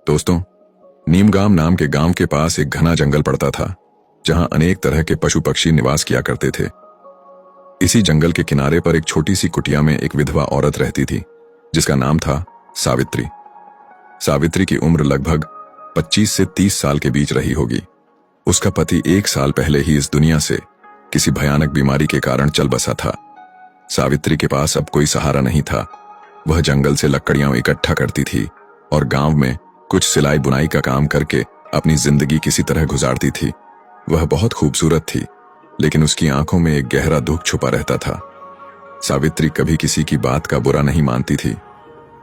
दोस्तों, नीमगाम नाम के गांव के पास एक घना जंगल पड़ता था, जहां अनेक तरह के पशु पक्षी निवास किया करते थे। इसी जंगल के किनारे पर एक छोटी सी कुटिया में एक विधवा औरत रहती थी, जिसका नाम था सावित्री। सावित्री की उम्र लगभग 25 से 30 साल के बीच रही होगी। उसका पति 1 साल पहले ही इस दुनिया से किसी भयानक बीमारी के कारण चल बसा था। सावित्री के पास अब कोई सहारा नहीं था। वह जंगल से लकड़ियां इकट्ठा करती थी और गांव में कुछ सिलाई बुनाई का काम करके अपनी जिंदगी किसी तरह गुजारती थी। वह बहुत खूबसूरत थी, लेकिन उसकी आंखों में एक गहरा दुख छुपा रहता था। सावित्री कभी किसी की बात का बुरा नहीं मानती थी।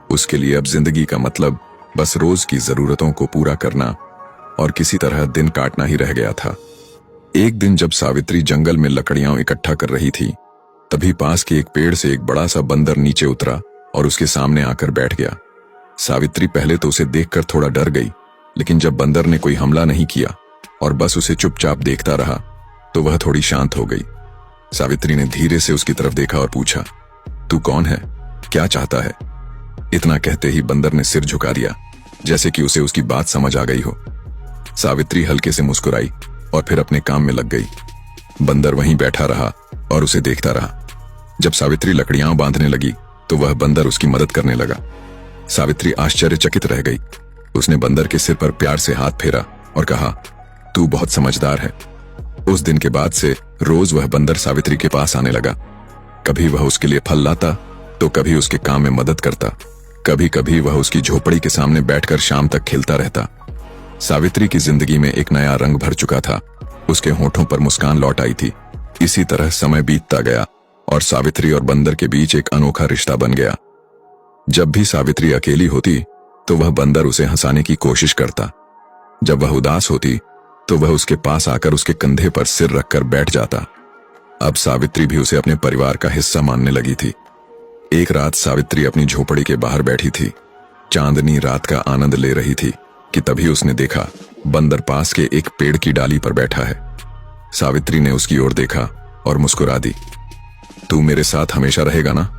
उसके लिए अब जिंदगी का मतलब बस रोज की जरूरतों को पूरा करना और किसी तरह दिन काटना ही रह गया था। एक दिन जब सावित्री जंगल में लकड़ियां इकट्ठा कर रही थी, तभी पास के एक पेड़ से एक बड़ा सा बंदर नीचे उतरा और उसके सामने आकर बैठ गया। सावित्री पहले तो उसे देखकर थोड़ा डर गई, लेकिन जब बंदर ने कोई हमला नहीं किया और बस उसे चुपचाप देखता रहा, तो वह थोड़ी शांत हो गई। सावित्री ने धीरे से उसकी तरफ देखा और पूछा, तू कौन है? क्या चाहता है? इतना कहते ही बंदर ने सिर झुका दिया, जैसे कि उसे उसकी बात समझ आ गई हो। सावित्री हल्के से मुस्कुराई और फिर अपने काम में लग गई। बंदर वहीं बैठा रहा और उसे देखता रहा। जब सावित्री लकड़ियां बांधने लगी, तो वह बंदर उसकी मदद करने लगा। सावित्री आश्चर्यचकित रह गई। उसने बंदर के सिर पर प्यार से हाथ फेरा और कहा, तू बहुत समझदार है। उस दिन के बाद से रोज वह बंदर सावित्री के पास आने लगा। कभी वह उसके लिए फल लाता, तो कभी उसके काम में मदद करता। कभी कभी वह उसकी झोपड़ी के सामने बैठकर शाम तक खेलता रहता। सावित्री की जिंदगी में एक नया रंग भर चुका था। उसके होठों पर मुस्कान लौट आई थी। इसी तरह समय बीतता गया और सावित्री और बंदर के बीच एक अनोखा रिश्ता बन गया। जब भी सावित्री अकेली होती, तो वह बंदर उसे हंसाने की कोशिश करता। जब वह उदास होती, तो वह उसके पास आकर उसके कंधे पर सिर रखकर बैठ जाता। अब सावित्री भी उसे अपने परिवार का हिस्सा मानने लगी थी। एक रात सावित्री अपनी झोपड़ी के बाहर बैठी थी। चांदनी रात का आनंद ले रही थी कि तभी उसने देखा, बंदर पास के एक पेड़ की डाली पर बैठा है। सावित्री ने उसकी ओर देखा और मुस्कुरा दी। तू मेरे साथ हमेशा रहेगा ना?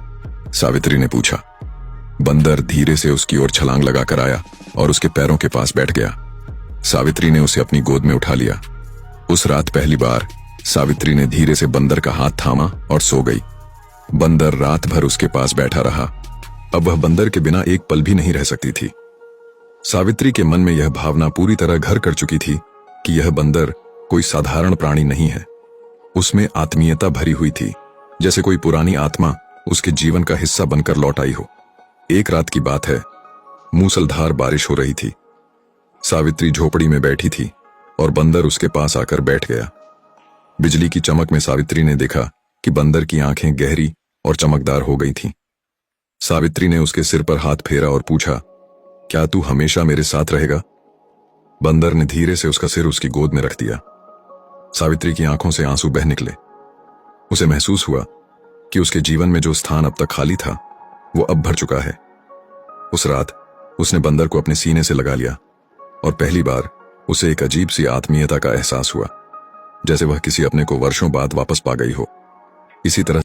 सावित्री ने पूछा। बंदर धीरे से उसकी ओर छलांग लगाकर आया और उसके पैरों के पास बैठ गया। सावित्री ने उसे अपनी गोद में उठा लिया। उस रात पहली बार सावित्री ने धीरे से बंदर का हाथ थामा और सो गई। बंदर रात भर उसके पास बैठा रहा। अब वह बंदर के बिना एक पल भी नहीं रह सकती थी। सावित्री के मन में यह भावना पूरी तरह घर कर चुकी थी कि यह बंदर कोई साधारण प्राणी नहीं है। उसमें आत्मीयता भरी हुई थी, जैसे कोई पुरानी आत्मा उसके जीवन का हिस्सा बनकर लौट आई हो। एक रात की बात है, मूसलधार बारिश हो रही थी। सावित्री झोपड़ी में बैठी थी और बंदर उसके पास आकर बैठ गया। बिजली की चमक में सावित्री ने देखा कि बंदर की आंखें गहरी और चमकदार हो गई थीं। सावित्री ने उसके सिर पर हाथ फेरा और पूछा, क्या तू हमेशा मेरे साथ रहेगा? बंदर ने धीरे से उसका सिर उसकी गोद में रख दिया। सावित्री की आंखों से आंसू बह निकले। उसे महसूस हुआ कि उसके जीवन में जो स्थान अब तक खाली था, वो अब भर चुका है। उस रात उसने बंदर को अपने सीने से लगा लिया और पहली बार उसे एक अजीब सी आत्मीयता का एहसास हुआ, जैसे वह किसी अपने को वर्षों बाद वापस पा गई हो। इसी तरह